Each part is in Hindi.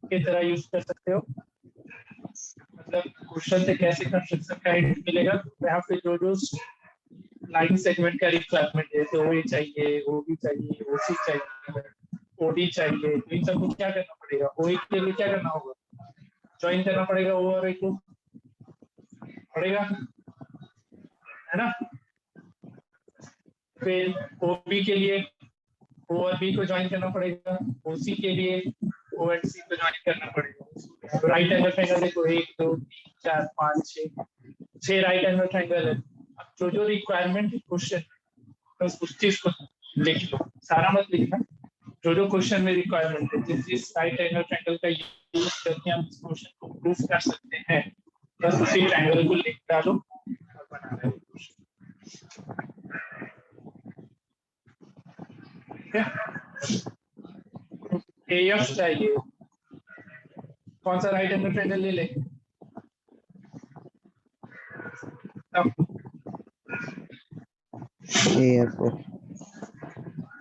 की तरह यूज कर सकते हो। मतलब क्वेश्चन से कैसे कंस्ट्रक्शन का हिंट मिलेगा, यहाँ पे जो जो लाइन सेगमेंट का रिक्वायरमेंट है, तो ओ चाहिए, ओ बी चाहिए, ओ सी चाहिए, ओ डी चाहिए, तो इन सबको क्या करना पड़ेगा, ओ के लिए क्या करना होगा, ज्वाइन करना पड़ेगा ओ और ए को, पड़ेगा, है ना। फिर ओ बी के लिए ओ और बी को ज्वाइन करना पड़ेगा, ओ सी के लिए ओ एंड सी को ज्वाइन करना पड़ेगा। तो राइट एंगल ट्रायंगल देखो, 1 2 3 4 5 6 राइट एंगल ट्रायंगल है। अब जो जो रिक्वायरमेंट है क्वेश्चन, बस उस चीज को लिख लो, सारा मत लिखना। जो जो क्वेश्चन में रिक्वायरमेंट है, जिस जिस राइट एंगल ट्रायंगल का यूज करके हम इस क्वेश्चन को प्रूफ कर सकते हैं, बस उसी ट्रायंगल को लिख डालो और बना लो। एएफ चाहिए, कौन सा राइट एंगल ट्रायंगल ले लें।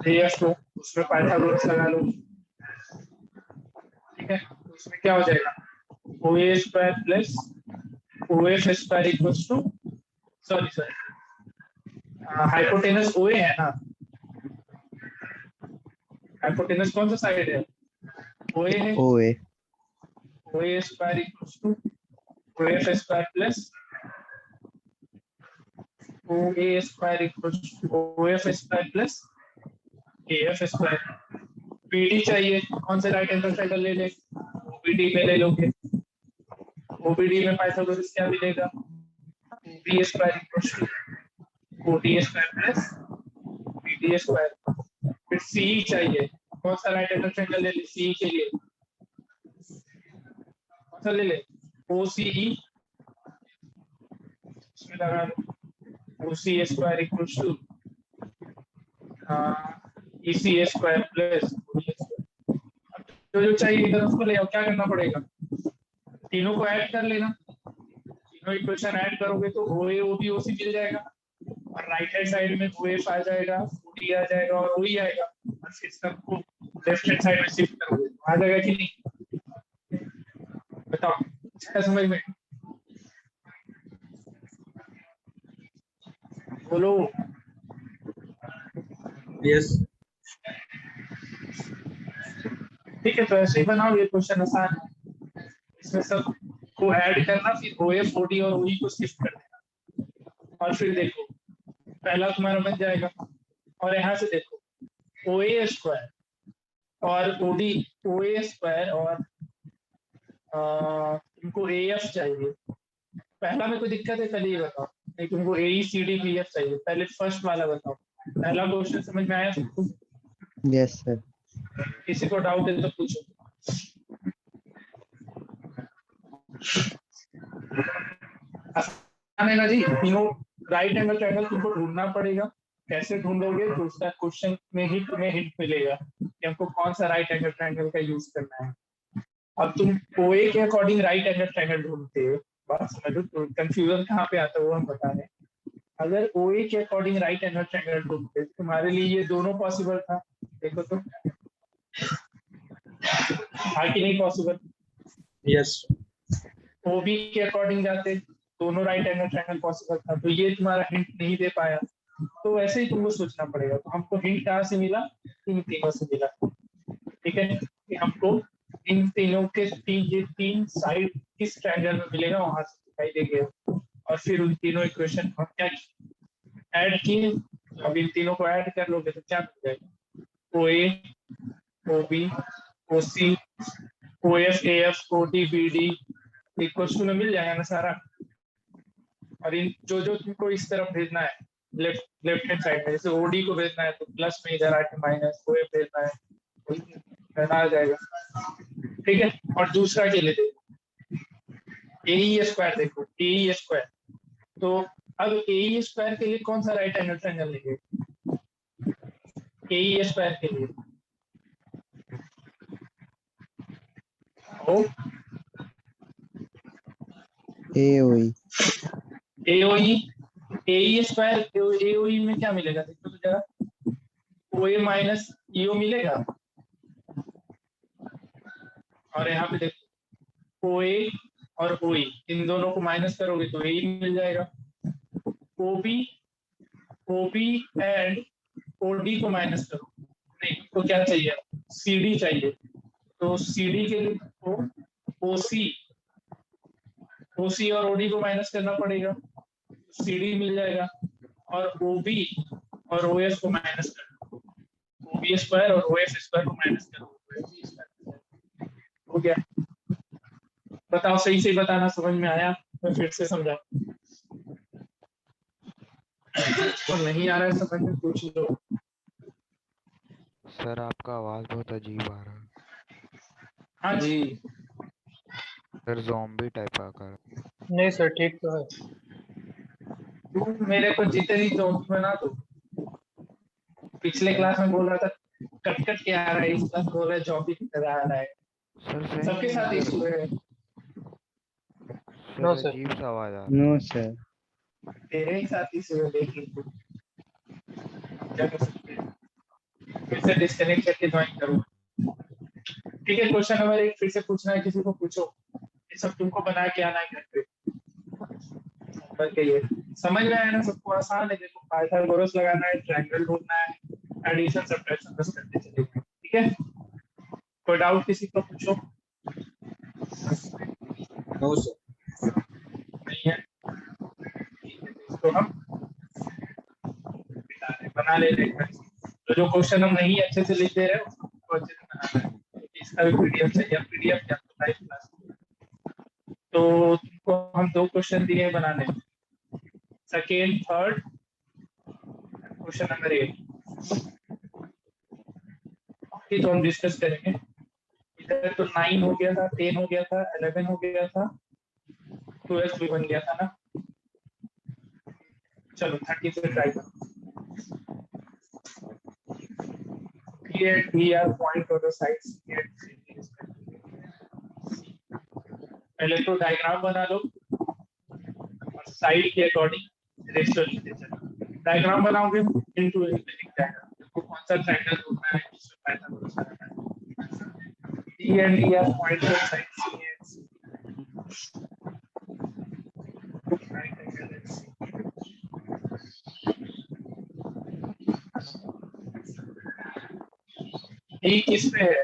एएफ को उसमें पाइथागोरस लगा लो, ठीक है। उसमें क्या हो जाएगा, O A square plus O F square equals to, sorry hypotenuse O A है ना, हाइपोटेनस कौन सा साइड है, ओ ए है, O A square equals to O F square plus O A square equals to O F square plus A F square. BD चाहिए, कौन से राइट एंगल ट्रायंगल ले ले, ओबीडी में ले लोगे, ओबीडी में पाइथागोरस क्या मिलेगा, B square equals to O D square plus B D square. फिर सी चाहिए, कौन सा राइट एंगल ट्रायंगल ले ले सी के लिए, कौन सा ले ले, ओ सी ई, इसमें लगा लो O C square equals to E C square plus, जो जो चाहिए इधर उसको ले आओ। क्या करना पड़ेगा, तीनों को ऐड कर लेना, तीनों इक्वेशन ऐड करोगे तो ओ ए ओ बी ओ सी मिल जाएगा, और राइट हैंड साइड में ओ एफ आ जाएगा, ओ डी आ जाएगा और ओ ई आएगा, और फिर सबको लेफ्ट हैंड साइड में शिफ्ट करोगे तो आ जाएगा कि नहीं, बताओ क्या समझ में, बोलो। यस। ठीक है, तो ऐसे ही बनाओ, ये क्वेश्चन आसान है। इसमें सब को ऐड करना, फिर ओ एफ ओ डी और ओ ई को शिफ्ट कर देना, और फिर देखो पहला तुम्हारा बन जाएगा। और यहाँ से देखो ओ ए स्क्वायर और O D, O A square और तुमको ए एफ चाहिए, पहला में कोई दिक्कत है, पहले ये बताओ, नहीं तुमको ए सी डी बी एफ चाहिए, पहले फर्स्ट वाला बताओ। पहला क्वेश्चन समझ में आया सबको? Yes sir. किसी को डाउट है तो पूछो। आसान है ना जी, तीनों राइट एंगल ट्रायंगल तुमको ढूंढना पड़ेगा। कैसे ढूंढोगे, तो उसका क्वेश्चन में ही तुम्हें हिंट मिलेगा कि हमको कौन सा राइट एंगल ट्रायंगल का यूज करना है। अब तुम ओए के अकॉर्डिंग राइट एंगल ट्रायंगल ढूंढते हो, बात समझो, तो कंफ्यूजन कहाँ पे आता है वो हम बता रहे हैं। अगर ओए के अकॉर्डिंग राइट एंगल ट्रायंगल ढूंढते तुम्हारे लिए ये दोनों पॉसिबल था, देखो तो था कि नहीं पॉसिबल। यस। ओबी के अकॉर्डिंग जाते, दोनों राइट एंगल ट्रायंगल पॉसिबल था, तो ये तुम्हारा हिंट नहीं दे पाया, तो वैसे ही तुमको सोचना पड़ेगा। तो हमको हिंट कहाँ से मिला, इन तीनों से मिला, ठीक है, कि हमको इन तीनों के तीन साइड किस ट्रायंगल में मिलेगा वहां से दिखाई देगा, और फिर उन तीनों इक्वेशन को क्या ऐड किए। अब इन तीनों को ऐड कर लोगे तो क्या मिल जाएगा, O A O B O C O F A F O D B D equal to में मिल जाएगा ना सारा। और इन जो जो तुमको इस तरफ भेजना है, लेफ्ट हैंड साइड में, जैसे ओडी को भेजना है तो प्लस में इधर आके माइनस, ओ एफ भेजना है आ जाएगा, ठीक है। और दूसरा के लिए देखो ए स्क्वायर, देखो ए स्क्वायर, तो अब ए स्क्वायर के लिए कौन सा राइट एंगल ट्रायंगल लेंगे, ए स्क्वायर के लिए ओ एओई ए स्क्वायर एओई में क्या मिलेगा, देखो तो जरा, ओ ए माइनस ईओ मिलेगा, और यहाँ पे देखो ओ ए और ओ इन दोनों को माइनस करोगे तो ए मिल जाएगा। O B and O D को माइनस करो, नहीं तो क्या चाहिए, सी डी चाहिए। तो सी डी के लिए तो ओ सी और ओ डी को माइनस करना पड़ेगा, सी डी मिल जाएगा। और ओ बी और ओ एस को माइनस करना, ओ बी स्क्वायर और ओ एस स्क्वायर को माइनस करो, हो गया। बताओ सही से बताना, समझ में आया? मैं फिर से समझा, तो नहीं आ रहा है समझ में, पूछ लो। सर आपका आवाज बहुत अजीब आ रहा है। हाँ जी, सर ज़ॉम्बी टाइप आ कर। नहीं सर ठीक तो है। तुम मेरे को जितनी जोक बना दो। पिछले क्लास में बोल रहा था कट कट के आ रहा है, इस क्लास बोल रहा है जॉबी की तरह आ रहा है। सर सही सबके में साथ सर, इशू है, सर नो सर। अजीब सा आवाज आ रहा नो सर। तेरे ही साथ इशू है, देख लो क्या कर सकते हैं। फिर से डिस्कनेक्ट करके ज्वाइन करो। ठीक है, क्वेश्चन नंबर 1 फिर से पूछना है, किसी को पूछो। ये सब तुमको बना के आना है घर पे, करके ये समझ में आया ना सबको? आसान है, देखो पाइथागोरस लगाना है, ट्रायंगल ढूंढना है, एडिशन सब्ट्रैक्शन बस करते चलेंगे। ठीक है, कोई डाउट किसी को पूछो? No sir. नहीं है, ठीक है, तो इसको हम बना ले रहे हैं। तो जो क्वेश्चन हम नहीं अच्छे से लिख दे रहे हैं उसको अच्छे से बनाना है, क्योंकि इसका भी पीडीएफ चाहिए। पीडीएफ क्या तो लाइव क्लास। तो तुमको हम 2 क्वेश्चन दिए हैं बनाने, सेकेंड थर्ड। क्वेश्चन नंबर 8 की तो हम डिस्कस करेंगे। इधर तो 9 हो गया था, 10 हो गया था, 11 हो गया था, 12 भी बन गया था ना। चलो 30 से ट्राई करो। Create VR point on the sides. पहले तो डायग्राम बना लो और साइड के अकॉर्डिंग रेशियो लिखते चलो। डायग्राम बनाओगे इनटू डायग्राम, देखो कौन सा ट्रायंगल ढूंढना है, किसमें पाइथागोरस लगाना है। D and E are points on sides C and C. Right angle and C. E किस पे है?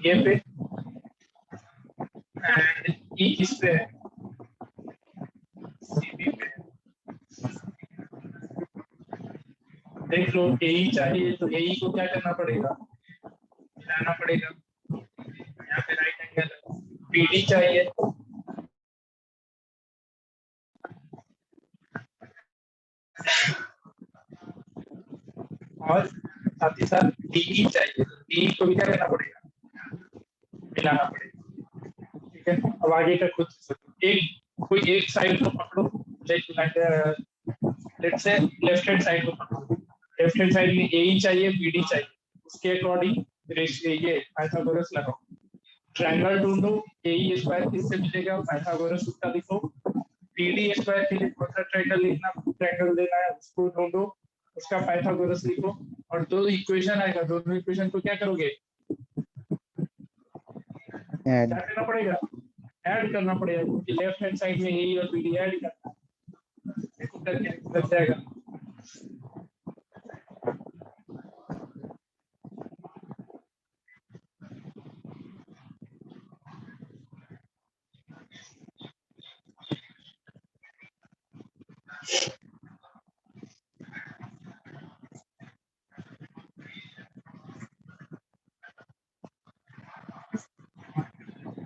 ये पे। एंड E किस पे है? CB पे। देख लो AE चाहिए तो AE को क्या करना पड़ेगा, मिलाना पड़ेगा। यहाँ पे राइट एंगल। BD चाहिए और साथ ही साथ DE चाहिए, तो DE को भी क्या करना पड़ेगा, मिलाना पड़ेगा। ठीक है, अब आगे का खुद से सोचो। एक कोई एक साइड को पकड़ो, let's say left hand side को पकड़ो। लेफ्ट हैंड साइड में AE चाहिए, BD चाहिए, उसके अकॉर्डिंग रेशियो ये पाइथागोरस लगाओ। ट्रायंगल ढूंढो, AE स्क्वायर किससे मिलेगा, पाइथागोरस उसका लिखो। BD स्क्वायर के लिए कौन सा ट्रायंगल लिखना, ट्रायंगल देना है, उसको ढूंढो, उसका पाइथागोरस लिखो। और 2 इक्वेशन आएगा, दोनों इक्वेशन को क्या करोगे, ऐड। क्या करना पड़ेगा, ऐड करना पड़ेगा, क्योंकि लेफ्ट हैंड साइड में AE और BD ऐड करना है। देखो करके लग जाएगा।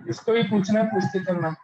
इसको भी पूछना, पूछते चलना।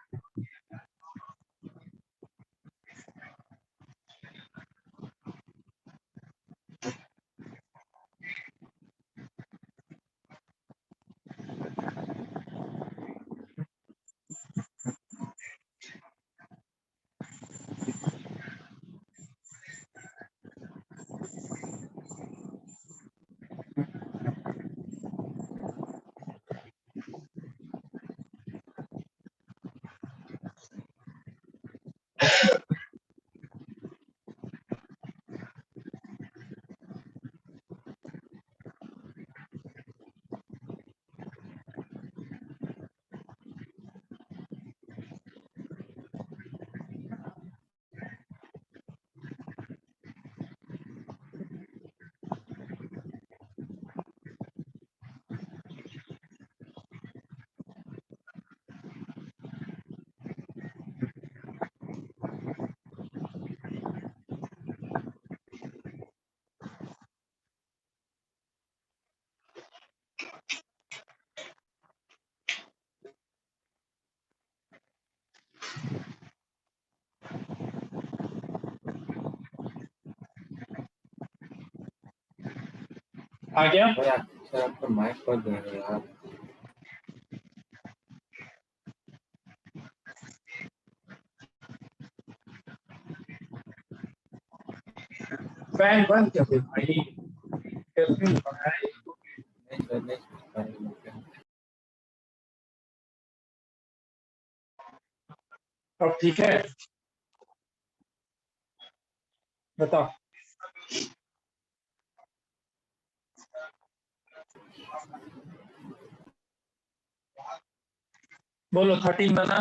आ गया? सर आपका माइक पर दे रहे यार। फैन बंद कर दे भाई, गर्मी है। नहीं सर नहीं। अब ठीक है, बताओ। बोलो 13 बना?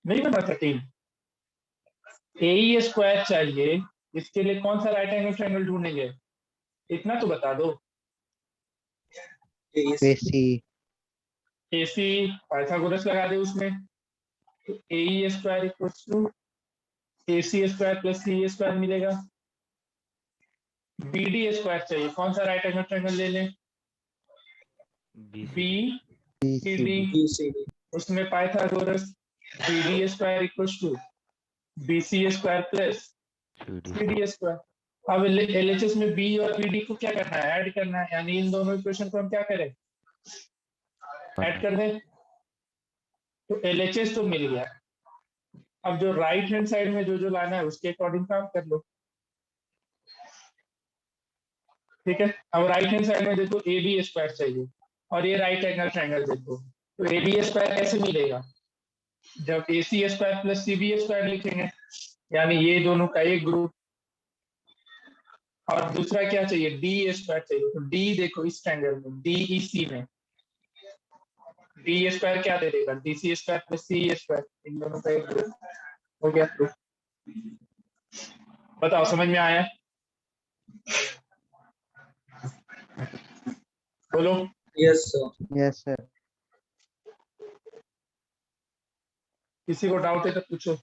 नहीं बना 13? ए स्क्वायर चाहिए, इसके लिए कौन सा राइट एंगल ट्रायंगल ढूंढेंगे, इतना तो बता दो। AC AC पाइथागोरस लगा दे उसमें, तो A square equals to AC square plus C square मिलेगा। BD स्क्वायर चाहिए, कौन सा राइट एंगल ट्रायंगल ले लें? BCD BCD, BCD उसमें Pythagoras BD square equals to BC square plus CD CD square. अब LHS में B और BD को क्या करना है, ऐड करना है, यानी इन दोनों इक्वेशन को हम क्या करें, ऐड कर दें। तो LHS तो मिल गया। अब जो राइट हैंड साइड में जो जो लाना है उसके अकॉर्डिंग काम कर लो, ठीक है। अब राइट हैंड साइड में देखो AB स्क्वायर चाहिए और ये राइट एंगल ट्रायंगल देखो, तो AB स्क्वायर कैसे मिलेगा, जब AC square plus CB square लिखेंगे, यानी ये दोनों का एक ग्रुप। और दूसरा क्या चाहिए, D स्क्वायर चाहिए, तो D देखो इस ट्रायंगल में DEC में D स्क्वायर क्या दे देगा, DC square plus CE square, इन दोनों का एक ग्रुप हो गया। तो बताओ समझ में आया? बोलो। Yes sir. yes sir किसी को डाउट है तो पूछो।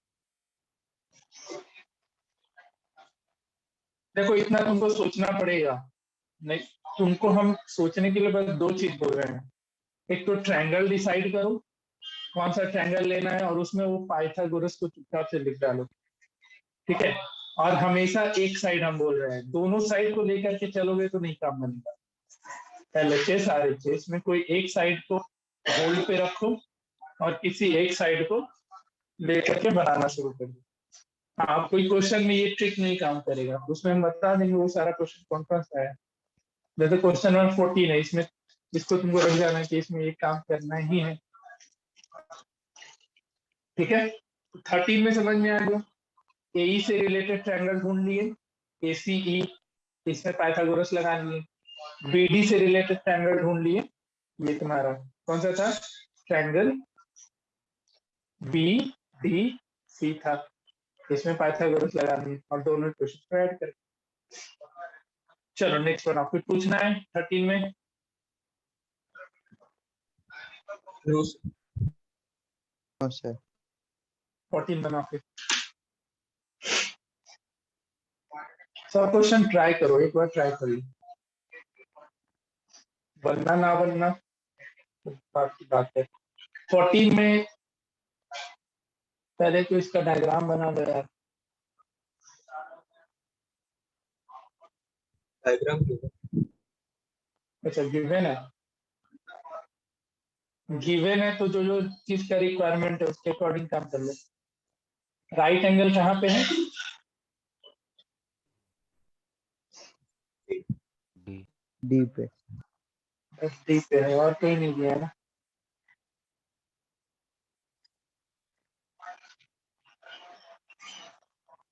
देखो इतना तुमको सोचना पड़ेगा, नहीं तुमको हम सोचने के लिए बस दो चीज बोल रहे हैं। एक तो ट्रायंगल डिसाइड करो कौन सा ट्रायंगल लेना है, और उसमें वो पाइथागोरस को चुपचाप से लिख डालो, ठीक है। और हमेशा एक साइड हम बोल रहे हैं, दोनों साइड को लेकर के चलोगे तो नहीं काम बनेगा। LHS RHS में कोई एक साइड को होल्ड पे रखो और किसी एक साइड को लेकर के बनाना शुरू कर दो। हाँ, अब कोई क्वेश्चन में ये ट्रिक नहीं काम करेगा, उसमें हम बता देंगे वो सारा क्वेश्चन कौन कौन सा है। जैसे क्वेश्चन नंबर 14 है, इसमें इसको तुमको रख जाना है कि इसमें ये काम करना ही है, ठीक है। 13 में समझ में आ गया, AE से रिलेटेड ट्रायंगल ढूंढ लिए, ACE, इसमें पाइथागोरस लगा लिए। BD से रिलेटेड ट्रायंगल ढूंढ लिए, ये तुम्हारा कौन सा था, ट्रायंगल BDC था, इसमें पाइथागोरस लगा लिए और दोनों इक्वेशन को ऐड कर। चलो नेक्स्ट वन, आपको पूछना है 13 में? No sir. no sir 14 बना फिर। सब क्वेश्चन ट्राई करो, एक बार ट्राई कर लो, बनना ना बनना बात की बात है। 14 में पहले तो इसका डायग्राम बना दो यार। डायग्राम क्यों? अच्छा गिवन है, गिवन है तो जो जो चीज का रिक्वायरमेंट है उसके अकॉर्डिंग काम कर लो। राइट एंगल कहाँ पे है, D D पे बस डी पे है, और कहीं नहीं दिया है ना।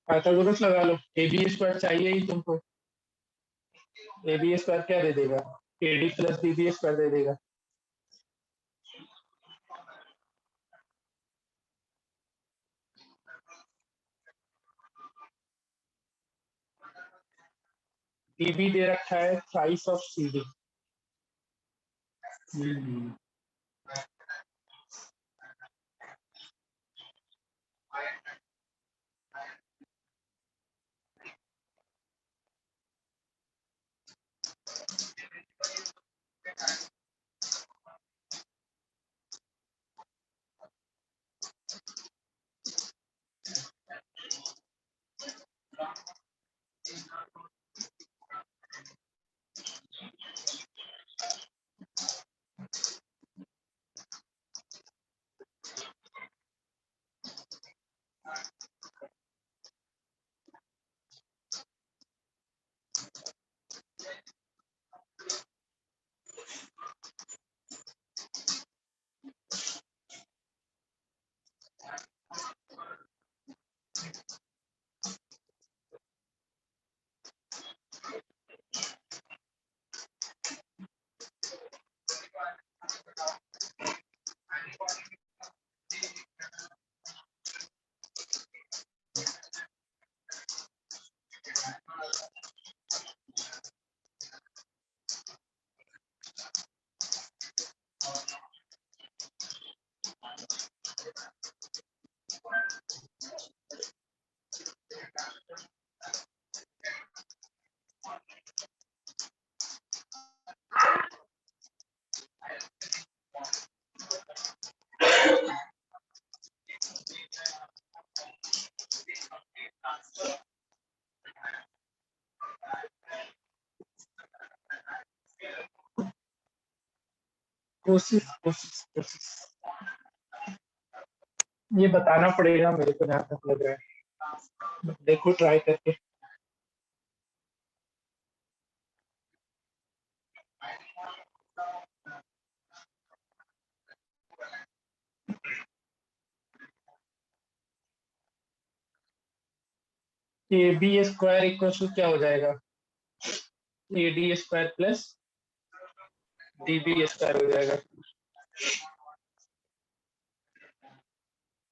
पाइथागोरस लगा लो, AB स्क्वायर चाहिए ही तुमको, AB स्क्वायर क्या दे देगा, AD प्लस BB स्क्वायर दे देगा। BB दे रखा है थ्राइस ऑफ CD। कोशिश कोशिश कोशिश ये बताना पड़ेगा मेरे को जहाँ तक लग रहा है, देखो ट्राई करके। A B square equal to क्या हो जाएगा, A D square plus D B square हो जाएगा।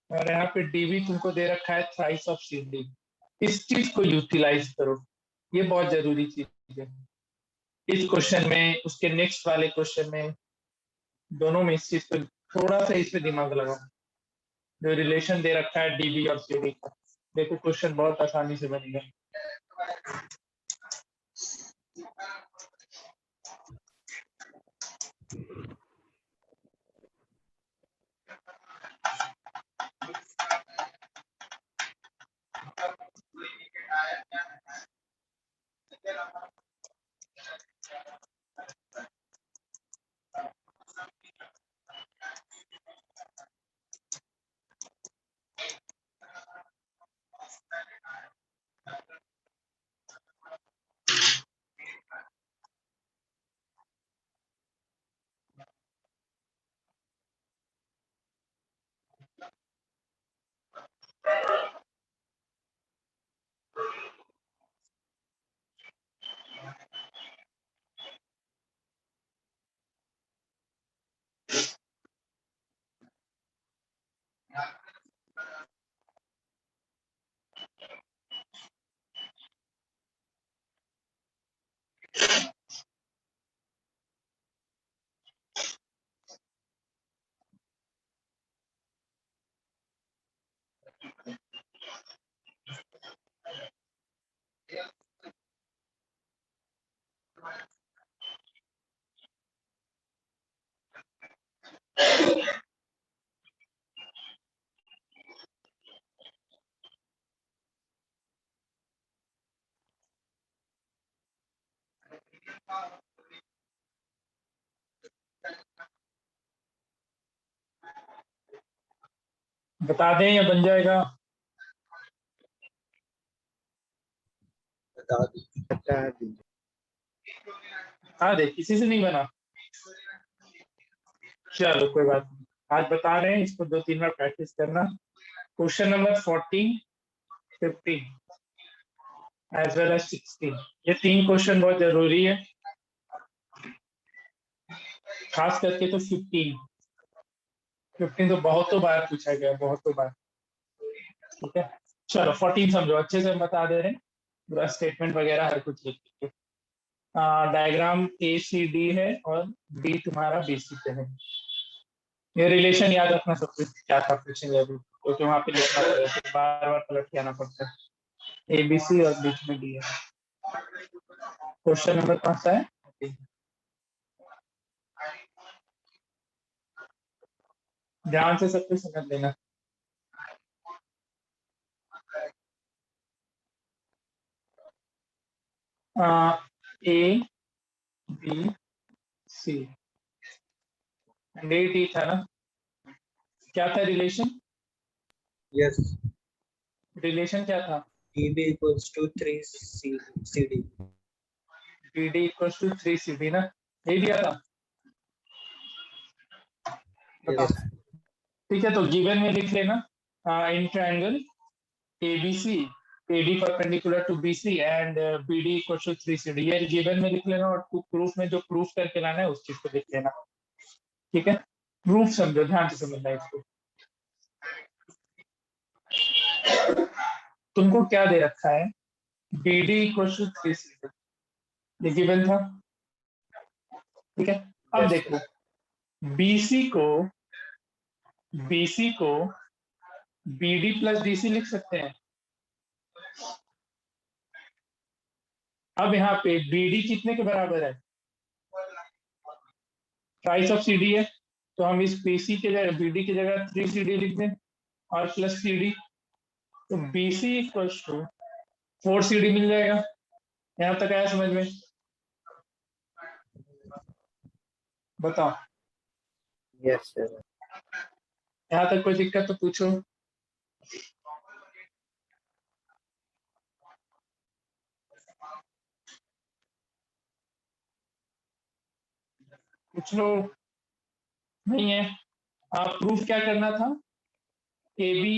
और यहाँ पे डीबी तुमको दे रखा है थ्राइस ऑफ सी डी। इस चीज को यूटिलाइज करो, ये बहुत जरूरी चीज है। इस क्वेश्चन में, उसके नेक्स्ट वाले क्वेश्चन में, दोनों में इस चीज पे थोड़ा सा इस पे दिमाग लगाओ। जो रिलेशन दे रखा है डीबी और सीडी का, देखो क्वेश्चन बहुत आसानी से बनेगा। बता दें या बन जाएगा? बता दी। बता दीजिए। हाँ दे, किसी से नहीं बना, चलो कोई बात नहीं, आज बता रहे हैं, इसको 2-3 बार प्रैक्टिस करना। Question number 14, 15 as well as 16, ये 3 क्वेश्चन बहुत जरूरी है, खास करके तो 15 तो बहुत बार पूछा गया, बहुत बार। ठीक है, चलो 14 समझो, अच्छे से हम बता दे रहे हैं, पूरा स्टेटमेंट वगैरह हर कुछ लिख लीजिए। डायग्राम ए सी डी है और बी तुम्हारा बी सी पे है। ये रिलेशन याद रखना, सब कुछ क्या था पूछेंगे अभी, क्योंकि वहां पे लिखना पड़ेगा, बार बार पलट के आना पड़ता है। ए बी सी और बीच में डी है। क्वेश्चन नंबर कौन सा है? ध्यान से सब कुछ समझ लेना। A B C D T था ना, क्या था रिलेशन? यस, रिलेशन क्या था? DB equals to 3 CD। D D equal to 3 C D ना, ये दिया था। बताओ। यस, ठीक है, तो गिवन में लिख लेना, in triangle ABC AD perpendicular to BC and BD equal to 3 CD, ये गिवन में लिख लेना, और प्रूफ में जो प्रूफ करके लाना है उस चीज को लिख लेना। ठीक है, प्रूफ समझो, ध्यान से समझना है इसको। तुमको क्या दे रखा है? BD इक्वल टू 3 CD, ये गिवन था। ठीक है, अब Yes, देखो, BC को BD प्लस DC लिख सकते हैं। अब यहाँ पे BD कितने के बराबर है? ट्राइस ऑफ CD है, तो हम इस BC के जगह BD की जगह 3 CD लिख दें और प्लस CD, तो BC इक्वल टू 4 CD मिल जाएगा। यहाँ तक आया समझ में? बताओ। Yes, sir. यहाँ तक कोई दिक्कत तो पूछो। कुछ लो नहीं है। आप प्रूफ क्या करना था? ए बी,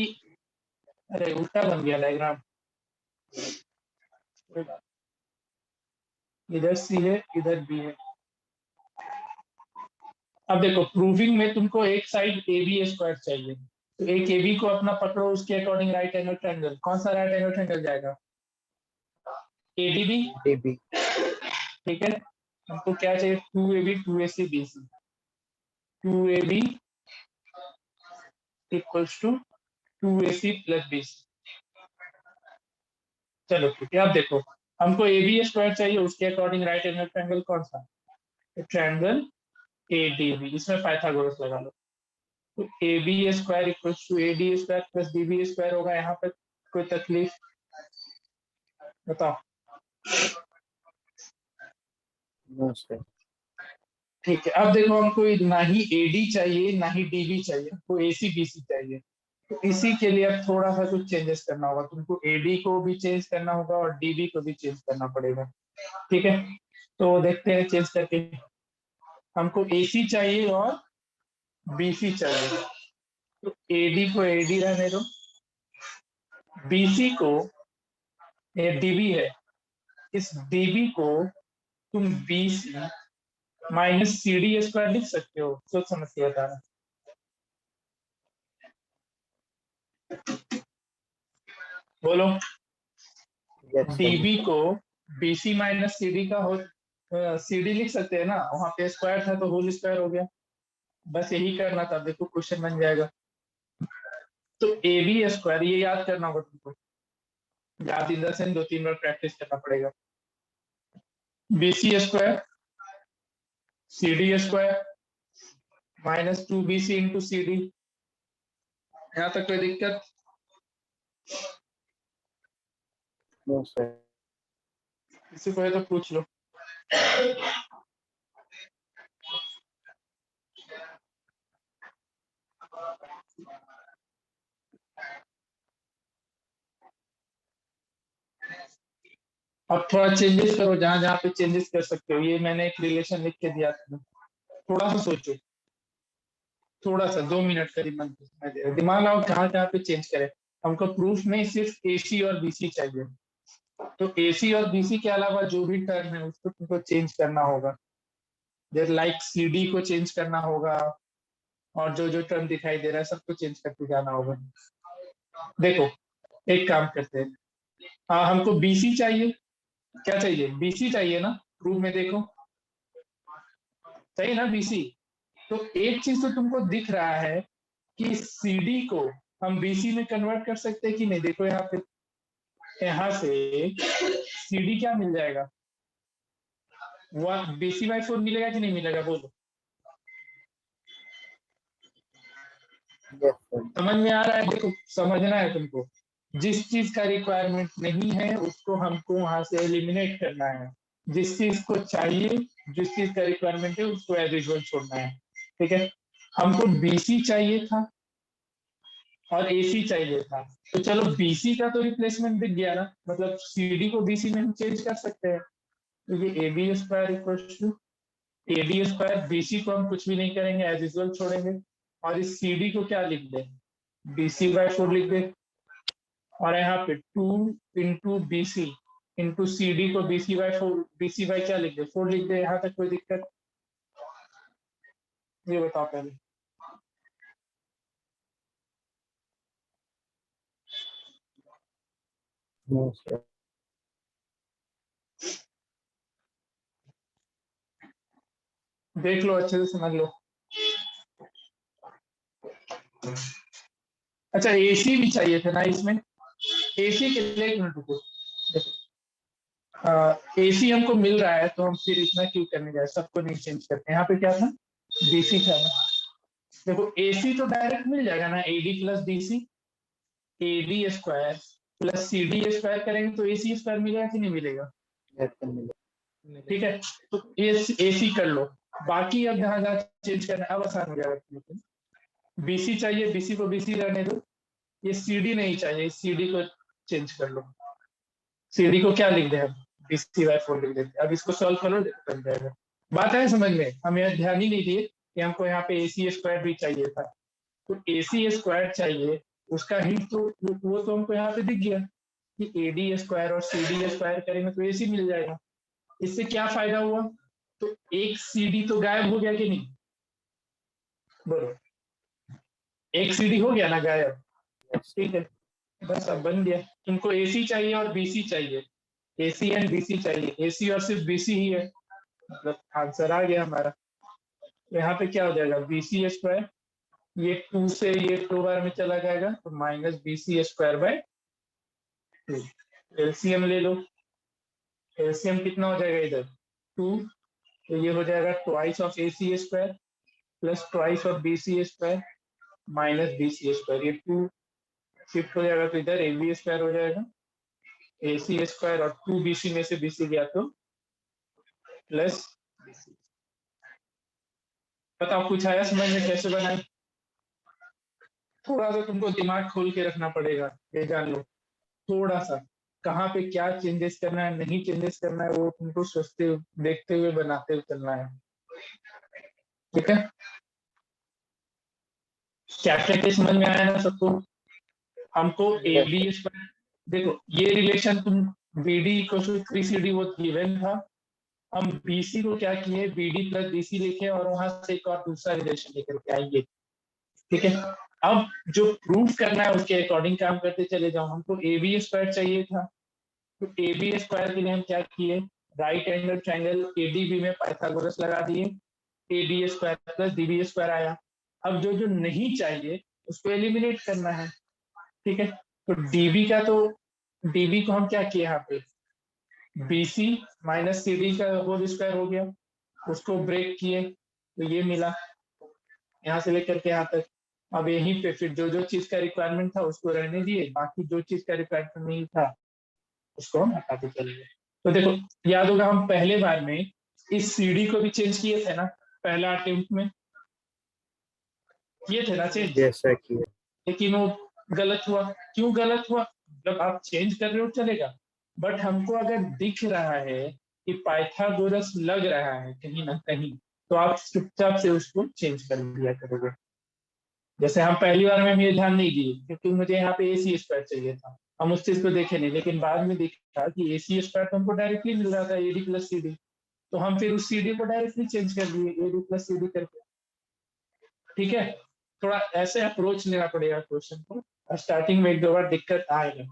अरे उल्टा बन गया डायग्राम, इधर सी है इधर बी है। अब देखो प्रूविंग में तुमको एक साइड ए बी स्क्वायर चाहिए, तो एक ए बी को अपना पकड़ो, उसके अकॉर्डिंग राइट एंगल ट्रायंगल। कौन सा राइट एंगल ट्रायंगल जाएगा? एडीबी। DB. ठीक है, हमको क्या चाहिए? 2AB 2AC BC। 2AB equals to 2AC plus BC। चलो ठीक है, अब देखो हमको ए बी स्क्वायर चाहिए, उसके अकॉर्डिंग राइट एंगल ट्रायंगल कौन सा? Triangle ADB. इसमें पाइथागोरस लगा लो। तो A B square equals to A D square plus B B square होगा। यहाँ पर कोई तकलीफ बताओ? No, sir. ठीक है, अब देखो हमको ना ही एडी चाहिए ना ही डीबी चाहिए, हमको एसी बीसी चाहिए। तो इसी के लिए अब थोड़ा सा कुछ चेंजेस करना होगा, तुमको एडी को भी चेंज करना होगा और डीबी को भी चेंज करना पड़ेगा। ठीक है, तो देखते हैं चेंज करके। हमको एसी चाहिए और बीसी चाहिए, तो एडी को एडी रहने दो, बीसी को, ये डीबी है, इस डीबी को तुम BC minus C D square लिख सकते हो। सोच समझ के बताना। बोलो। Yes, sir. डीबी को बीसी माइनस सी डी का हो, सी डी लिख सकते हैं ना, वहां पे स्क्वायर था तो होल स्क्वायर हो गया। बस यही करना था, देखो क्वेश्चन बन जाएगा। तो ए बी स्क्वायर, ये याद करना होगा तुमको, याद इन द सेंस 2-3 बार प्रैक्टिस करना पड़ेगा। BC square C D square minus 2BC into C D. यहाँ तक कोई दिक्कत? No, sir. किसी को है तो पूछ लो। अब थोड़ा चेंजेस करो, जहां जहां पे चेंजेस कर सकते हो। ये मैंने एक रिलेशन लिख के दिया था, थोड़ा सा सोचो, थोड़ा सा 2 मिनट करीब मन समय दे, दिमाग लगाओ कहाँ कहाँ पे चेंज करें। हमको प्रूफ में सिर्फ एसी और बीसी चाहिए, तो एसी और बीसी के अलावा जो भी टर्म है उसको तुमको चेंज करना होगा। जैसे लाइक सीडी को चेंज करना होगा, और जो जो टर्म दिखाई दे रहा है सबको चेंज करके जाना होगा। देखो एक काम करते हैं, हाँ हमको बीसी चाहिए। क्या चाहिए? बीसी चाहिए ना, प्रूफ में देखो, चाहिए ना बीसी। तो एक चीज तो तुमको दिख रहा है कि सीडी को हम बीसी में कन्वर्ट कर सकते हैं कि नहीं। देखो यहाँ पे, यहाँ से सीडी क्या मिल जाएगा? वन BC/4 मिलेगा कि नहीं मिलेगा? बोलो। Yes, sir. समझ में आ रहा है? देखो समझना है तुमको, जिस चीज का रिक्वायरमेंट नहीं है उसको हमको वहां से एलिमिनेट करना है, जिस चीज को चाहिए, जिस चीज का रिक्वायरमेंट है उसको एज यूजुअल छोड़ना है। ठीक है, हमको बीसी चाहिए था और एसी चाहिए था, तो चलो बीसी का तो रिप्लेसमेंट दिख गया ना, मतलब सीडी को बीसी में हम चेंज कर सकते हैं। तो ये A B square equal to A D square, BC को हम कुछ भी नहीं करेंगे, एज यूजुअल छोड़ेंगे, और इस सीडी को क्या लिख दे? BC/4 लिख दे। और यहाँ पे 2 × BC इंटू सी डी को BC/4, BC बाई क्या लिख दे? 4 लिख दे। यहाँ तक कोई दिक्कत? ये बताओ पहले। No, sir. देख लो, अच्छे से समझ लो। अच्छा एसी भी चाहिए था ना इसमें, एसी के लिए एक मिनट रुको। एसी हमको मिल रहा है तो हम फिर इतना क्यों करने जाए, सबको नहीं चेंज करते। यहाँ पे क्या था? बीसी था ना। देखो एसी तो डायरेक्ट मिल जाएगा ना, AD plus BC, AD square plus C D square करेंगे तो एसी स्क्वायर मिलेगा कि नहीं मिलेगा? Yes, sir. ठीक है, तो एसी कर लो। बाकी अब जहाँ जहाँ चेंज करना है अब आसान हो जाएगा। बीसी चाहिए, बीसी को बीसी रहने दो। ये सीडी नहीं चाहिए, सीडी को चेंज कर लो। सीडी को क्या लिख दे हम, BC/4 लिख देते। अब इसको सॉल्व करो, बन जाएगा। बात है समझ में? हम यहाँ ध्यान ही नहीं दिए कि हमको यहाँ पे AC² भी चाहिए था। तो AC² चाहिए, उसका हिंट तो वो तो हमको यहाँ पे दिख गया कि AD² और CD² करेंगे तो AC मिल जाएगा। इससे क्या फायदा हुआ? तो एक CD तो गायब हो गया कि नहीं? बोलो, एक CD हो गया ना गायब। ठीक है, बस अब बन गया। तुमको AC चाहिए और BC चाहिए, AC एंड BC चाहिए। AC और सिर्फ BC ही है, मतलब आंसर आ गया हमारा। तो यहाँ पे क्या हो जाएगा, BC², ये 2 से ये 2 बार में चला जाएगा तो -BC²/2। एलसीएम ले लो, एलसीएम कितना हो जाएगा इधर 2, तो ये हो जाएगा twice of AC² plus twice of BC² minus BC²। ये 2 शिफ्ट हो जाएगा तो इधर AB² हो जाएगा, AC² और 2 BC में से BC गया तो प्लस BC। बताओ कुछ आया समझ में कैसे बनाए? थोड़ा सा तुमको दिमाग खोल के रखना पड़ेगा, ये जान लो। थोड़ा सा कहाँ पे क्या चेंजेस करना है, नहीं चेंजेस करना है, वो तुमको सोचते देखते हुए बनाते हुए चलना है। ठीक है, क्या क्या समझ में आया ना सबको? हमको AB², देखो ये रिलेशन तुम BD = 3CD वो गिवन था। हम BC को क्या किए, BD + BC लिखे और वहां से एक और दूसरा रिलेशन लेकर के आएंगे। ठीक है, अब जो प्रूफ करना है उसके अकॉर्डिंग काम करते चले जाओ। हमको AB² चाहिए था, तो AB² के लिए हम क्या किए, राइट एंगल ट्रायंगल ADB में पाइथागोरस लगा दिए, AD² + DB² आया। अब जो जो नहीं चाहिए उसको एलिमिनेट करना है। ठीक है, तो DB को हम क्या किए, यहाँ पे BC - CD का होल स्क्वायर हो गया, उसको ब्रेक किए तो ये मिला, यहाँ से लेकर के यहाँ तक। अब यहीं पे फिर जो जो चीज का रिक्वायरमेंट था उसको रहने दिए, बाकी जो चीज का रिक्वायरमेंट नहीं था उसको हम हटाते चले गए। तो देखो याद होगा हम पहले बार में इस CD को भी चेंज किए थे ना, पहला अटेम्प्ट में किए थे ना चेंज, जैसा कि लेकिन वो गलत हुआ। क्यों गलत हुआ? जब आप चेंज कर रहे हो चलेगा, बट हमको अगर दिख रहा है कि पाइथागोरस लग रहा है कहीं ना कहीं, तो आप चुपचाप से उसको चेंज कर दिया करोगे। जैसे हम पहली बार में हम ये ध्यान नहीं दिए क्योंकि मुझे यहाँ पे AC² चाहिए था, हम उस चीज को देखे नहीं, लेकिन बाद में देखा कि AC² तो हमको डायरेक्टली मिल रहा था AD + CD, तो हम फिर उस CD को डायरेक्टली चेंज कर दिए AD + CD करके। ठीक है, थोड़ा ऐसे अप्रोच लेना पड़ेगा क्वेश्चन को। स्टार्टिंग में एक दो बार दिक्कत आएगा,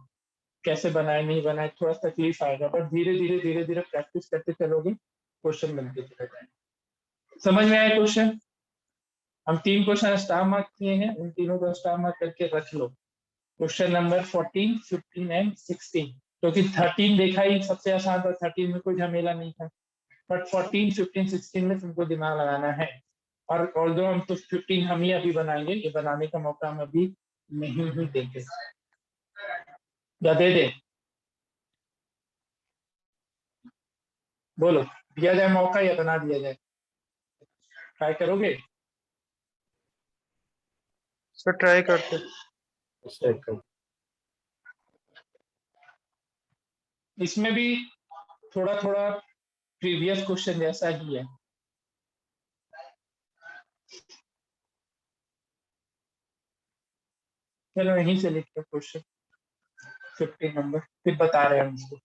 कैसे बनाए नहीं बनाए थोड़ा तकलीफ आएगा, पर धीरे धीरे प्रैक्टिस करते चलोगे क्वेश्चन बनते चले जाएंगे। समझ में आया क्वेश्चन? हम 3 क्वेश्चन स्टार मार्क किए हैं, उन तीनों को स्टार मार्क करके रख लो। क्वेश्चन नंबर 14, 15 एंड 16, क्योंकि 13 देखा ही सबसे आसान था, 13 में कोई झमेला नहीं था, बट 14, 15, 16 में तुमको दिमाग लगाना है। और ऑल्दो हम तो 15 हम ही अभी बनाएंगे, ये बनाने का मौका हम अभी नहीं ही देंगे, या दे दे? बोलो, दिया जाए मौका या बना दिया जाए? ट्राई करोगे? सर ट्राई करते। सेकंड इसमें भी थोड़ा थोड़ा प्रीवियस क्वेश्चन जैसा ही है। चलो यहीं से लिखते हैं क्वेश्चन 15 नंबर, फिर बता रहे हैं हम इसको।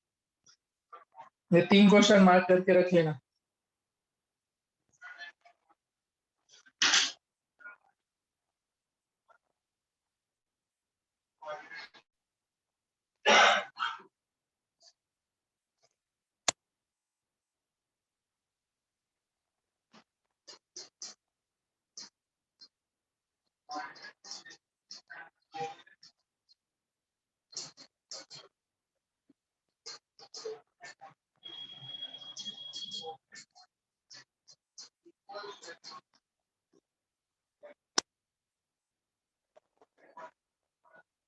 ये 3 क्वेश्चन मार्क करके रख लेना।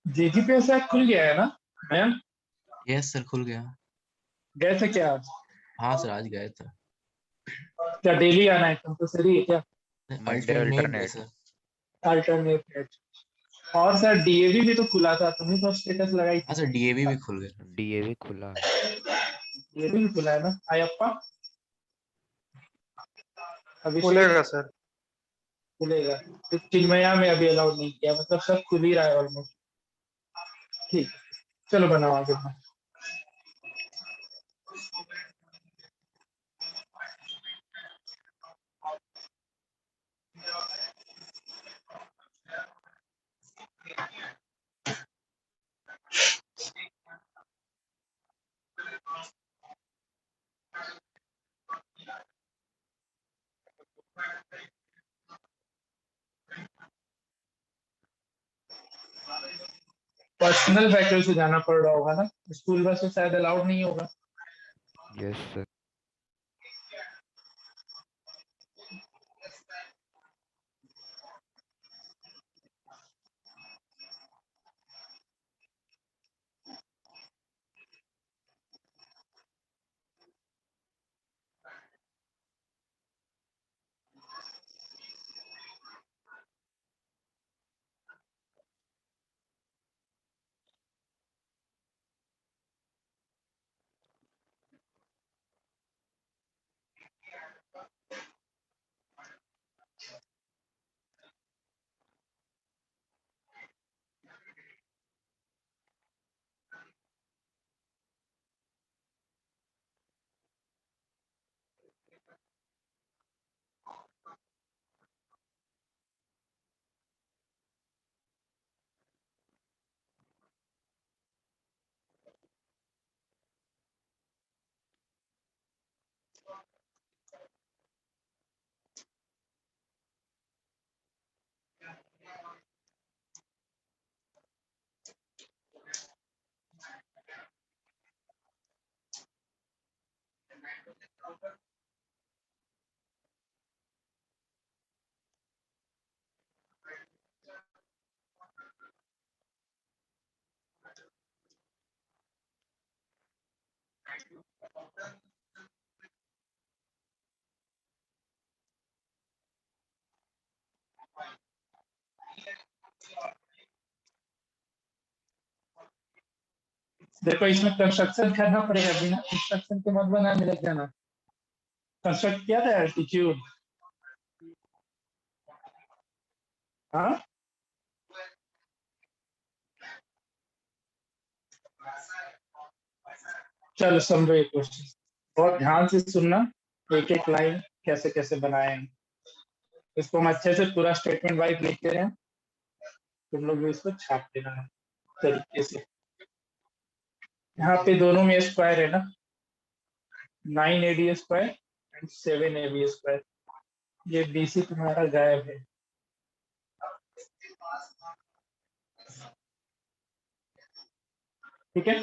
JGPS ऐप खुल गया है ना मैम? यस सर खुल गया। गए थे क्या आज? हाँ सर आज गए थे। क्या डेली आना है, कंपल्सरी है क्या? मंडे अल्टरनेट है अल्टरनेट। सर। अल्टरनेट है। और सर डीएवी भी तो खुला था, तुमने तो स्टेटस लगाई हाँ थी। सर, डीएवी भी खुल गया। डीएवी खुला है। डीएवी भी खुला है ना अयप्पा? अभिषेक खुलेगा सर। खुलेगा। तो चिन्मया में अभी अलाउड नहीं किया, मतलब सब खुल ही रहा है ऑलमोस्ट। ठीक, चलो बनाओ आगे बढ़ो। पर्सनल व्हीकल से जाना पड़ रहा होगा ना, स्कूल बस से शायद अलाउड नहीं होगा। Yes sir. देखो इसमें कंस्ट्रक्शन करना पड़ेगा, बिना कंस्ट्रक्शन के मत बनाने लग जाना। कंस्ट्रक्ट किया था एल्टीट्यूड। हाँ, चलो समझो ये क्वेश्चन, बहुत ध्यान से सुनना, एक एक लाइन कैसे कैसे बनाए हैं। इसको हम अच्छे से पूरा स्टेटमेंट वाइज लिखते हैं, तुम लोग भी इसको छाप देना है तरीके से। यहाँ पे दोनों में स्क्वायर है ना, 9 AD square and 7 AB square. ये BC तुम्हारा गायब है। ठीक है,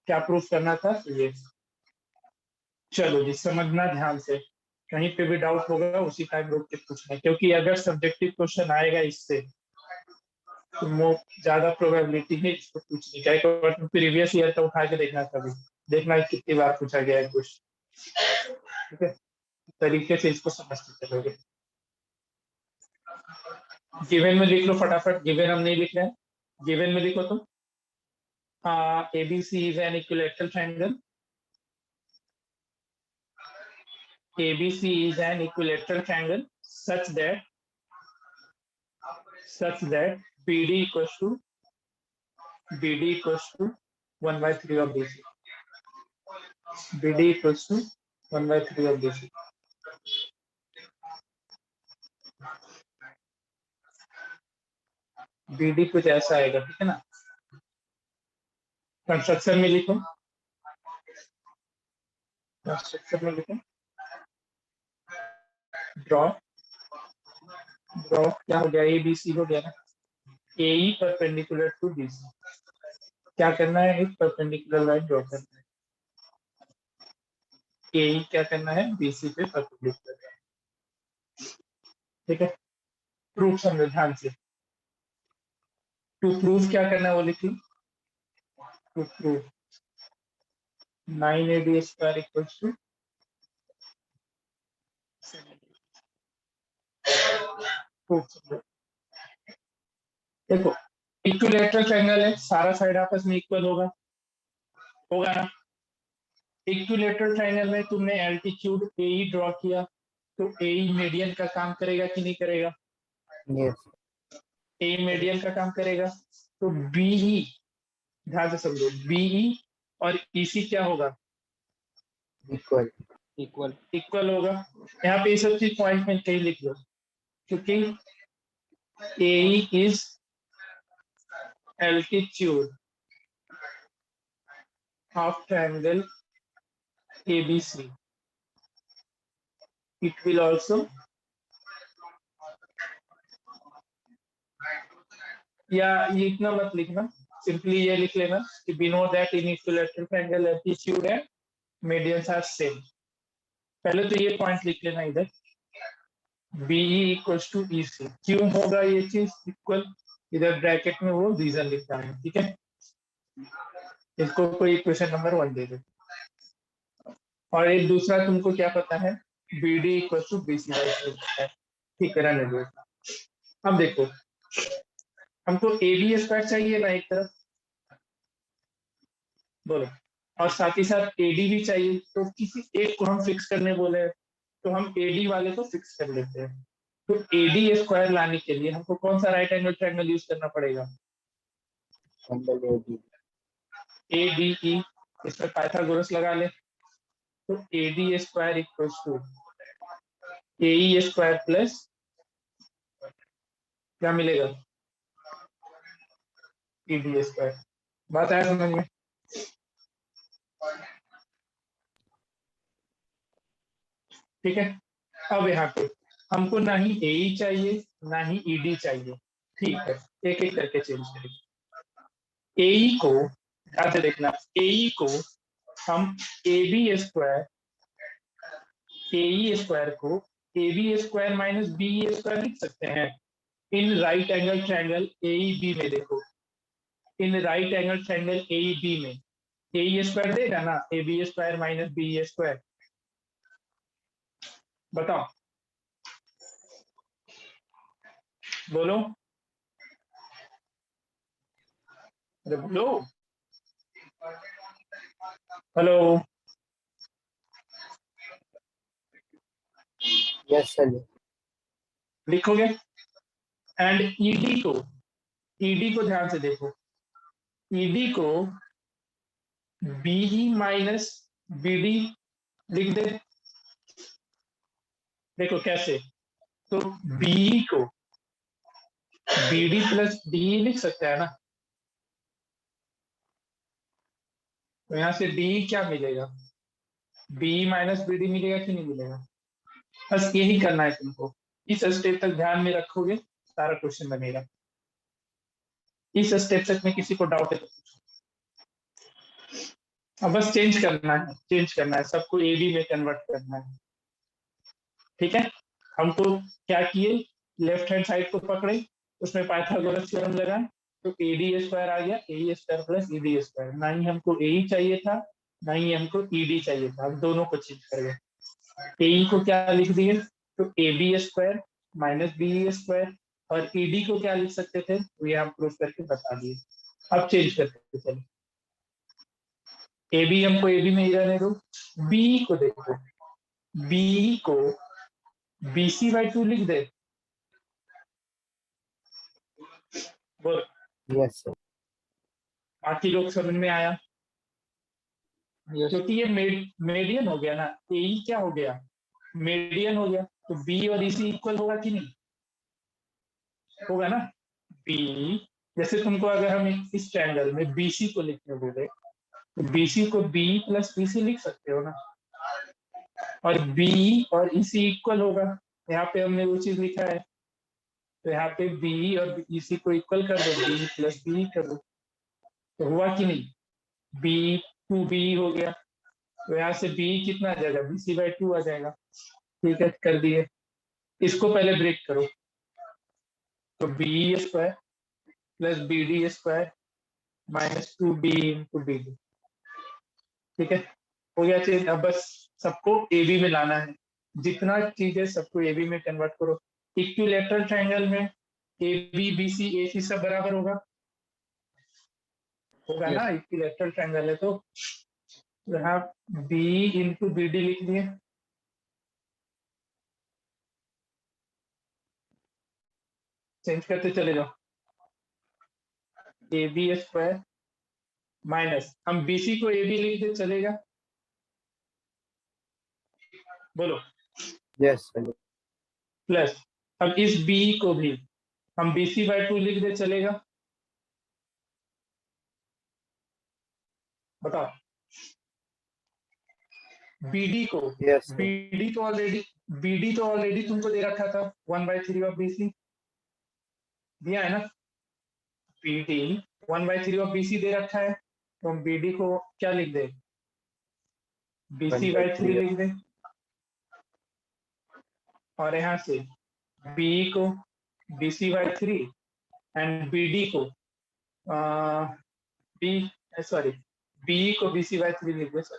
क्या प्रूफ करना था ये। चलो जी, समझना ध्यान से, कहीं पे भी डाउट होगा उसी टाइम रोक के पूछना, क्योंकि अगर सब्जेक्टिव क्वेश्चन आएगा इससे तो ज्यादा प्रोबेबिलिटी है इसको पूछने का। एक बार तुम प्रीवियस ईयर का उठा के देखना, कभी देखना है कितनी बार पूछा गया है क्वेश्चन। ठीक है, तरीके से इसको समझते चलोगे। गिवन में लिख लो फटाफट, गिवन हम नहीं लिख रहे हैं, गिवन में लिखो तुम। ABC is an equilateral triangle. ABC is an equilateral triangle such that BD equals to 1 by 3 of BC. BD equals to 1 by 3 of BC. BD कुछ ऐसा आएगा, ठीक है ना। कंस्ट्रक्शन में लिखो, कंस्ट्रक्शन में लिखो, ड्रॉ क्या हो गया, ABC हो गया ना। AE परपेंडिकुलर टू BC, क्या करना है, एक परपेंडिकुलर लाइन ड्रॉ करना है। AE क्या करना है, BC पे परपेंडिकुलर। ठीक है, प्रूफ समझो ध्यान से। टू प्रूफ क्या करना है वो लिखी, to prove 9 AD square equals to देखो इक्विलैटरल ट्रायंगल है, सारा साइड आपस में इक्वल होगा ना। इक्विलैटरल ट्रायंगल में तुमने एल्टीट्यूड ए ही ड्रॉ किया, तो ए मीडियन का काम करेगा कि नहीं करेगा? Yes. ए मीडियन का काम करेगा। तो बीई, ध्यान से समझो, बीई और ईसी क्या होगा? Equal. इक्वल होगा। यहाँ पे ये सब चीज पॉइंट में कहीं लिख दो, क्योंकि A is altitude of triangle ABC. It will also, या ये इतना मत लिखना, सिंपली ये लिख लेना कि we know that in equilateral triangle altitude and medians are same। पहले तो ये पॉइंट लिख लेना इधर, BE equals to EC। क्यों होगा ये चीज इक्वल? इधर ब्रैकेट में वो रीजन लिखना है, ठीक है। इसको कोई क्वेश्चन नंबर 1 दे दो। और एक दूसरा तुमको क्या पता है, BD equals to BC by 2 है, ठीक है, रहने दो। अब देखो, हमको AB स्क्वायर चाहिए ना एक तरफ, बोलो, और साथ ही साथ AD भी चाहिए, तो किसी एक को हम फिक्स करने बोले, तो हम AD वाले को फिक्स कर लेते हैं। तो AD स्क्वायर लाने के लिए हमको कौन सा राइट एंगल ट्रायंगल यूज करना पड़ेगा? Angle AD. ADE, इसमें पाइथागोरस लगा ले, तो AD square equals to AE square plus क्या मिलेगा? ED square. बात आया समझ में? ठीक है। अब यहाँ पे हमको ना ही AE चाहिए ना ही ED चाहिए, ठीक है, एक एक करके चेंज करेंगे। AE को ध्यान से देखना, AE को हम AB स्क्वायर, AE स्क्वायर को AB square minus BE square लिख सकते हैं। In right angle triangle AEB में देखो, in right angle triangle AEB में AE स्क्वायर देगा ना, AB square minus BE square. बताओ, बोलो, अरे बोलो, हेलो। Yes, sir. लिखोगे। एंड ईडी को ध्यान से देखो, ईडी को बीई माइनस बीडी लिख दे। देखो कैसे, तो बीई को बीडी प्लस डी लिख सकते हैं ना, तो यहाँ से डी क्या मिलेगा? बीई माइनस बीडी मिलेगा कि नहीं मिलेगा? बस यही करना है तुमको, इस स्टेप तक ध्यान में रखोगे सारा क्वेश्चन बनेगा। इस स्टेप तक में किसी को डाउट है तो पूछो। अब बस चेंज करना है, सबको एबी में कन्वर्ट करना है, ठीक है। हमको क्या किए, लेफ्ट हैंड साइड को पकड़े, उसमें पाइथागोरस थ्योरम लगा, तो एडी स्क्वायर आ गया, ए स्क्वायर प्लस ईडी स्क्वायर। ना ही हमको ए चाहिए था ना ही हमको ईडी चाहिए था, हम दोनों को चेंज कर गए। ए को क्या लिख दिए, तो A B square minus B square, और ईडी को क्या लिख सकते थे, तो ये हम प्रूफ करके बता दिए। अब चेंज करते चलो, ए बी हमको ए बी में ही रहने दो, बी को देखो, बी को BC बाई 2 लिख दे, बोल। Yes, sir. बाकी लोग समझ में आया? Yes. क्योंकि ये मेडियन हो गया ना, ए क्या हो गया, मेडियन हो गया, तो बी और EC इक्वल होगा कि नहीं होगा ना। बी, जैसे तुमको अगर हम इस ट्रायंगल में BC को लिखने बोले, तो BC को B प्लस BC लिख सकते हो ना, और B और EC इक्वल होगा। यहाँ पे हमने वो चीज लिखा है, तो यहाँ पे B और EC को इक्वल कर दो, B प्लस B कर दो, तो हुआ कि नहीं, B 2B हो गया, तो यहाँ से B कितना आ जाएगा, BC बाई 2 आ जाएगा, ठीक है, कर दिए। इसको पहले ब्रेक करो, तो BE square plus BD square minus 2B into BD, ठीक है, हो गया चेंज। अब बस सबको AB में लाना है, जितना चीज है सबको ए बी में कन्वर्ट करो। इक्विलैटरल ट्रायंगल में ए बी बी सी ए सी सब बराबर होगा Yes. ना, इक्विलैटरल ट्रायंगल है तो यहाँ बी इंटू बी डी लिख दिए, चेंज करते चले जाओ, ए बी स्क्वायर माइनस हम बी सी को ए बी लिख दे चलेगा, बोलो, Yes, चलिए। प्लस अब इस बी को भी हम बी सी बाई 2 लिख दे चलेगा, बताओ। बीडी को Yes, sir. बीडी तो ऑलरेडी तुमको दे रखा था 1/3 ऑफ बीसी दिया है ना, बीडी 1/3 ऑफ बीसी दे रखा है, तो हम बीडी को क्या लिख दे, बीसी बाई 3 लिख दे, और यहाँ से बी को बीसी बाई 3 एंड बीडी को बी को बीसी बाई 3 लिख दे सर।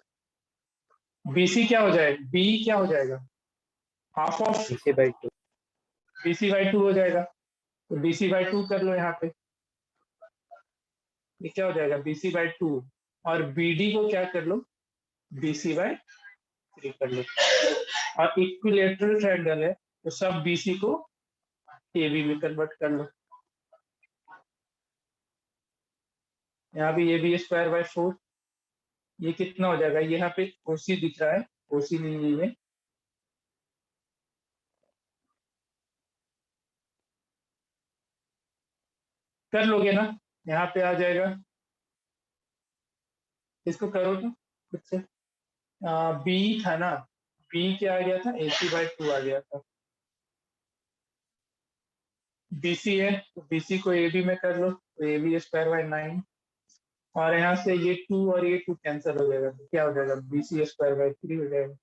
बीसी क्या हो जाएगा, बी क्या हो जाएगा, half of BC by 2. BC by 2 हो जाएगा, तो बीसी बाई 2 कर लो यहाँ पे, ये क्या हो जाएगा बीसी बाई 2, और बीडी को क्या कर लो, बीसी बाई 3 कर लो, और इक्विलैटरल ट्रायंगल है तो सब बीसी को एबी में कन्वर्ट कर लो। यहाँ भी ए बी स्क्वायर बाई 4, ये कितना हो जाएगा, यहाँ पे ओसी दिख रहा है, ओसी नहीं है, कर लोगे ना, यहाँ पे आ जाएगा, इसको करो तो खुद से, बी था ना, बी क्या आ गया था, AC बाई 2 आ गया था, बीसी है तो बीसी को AB में कर लो, तो ए बी स्क्वायर बाई 9, और यहाँ से ये 2 और ये 2 कैंसिल हो जाएगा, तो क्या हो जाएगा बीसी स्क्वायर बाई 3 हो जाएगा,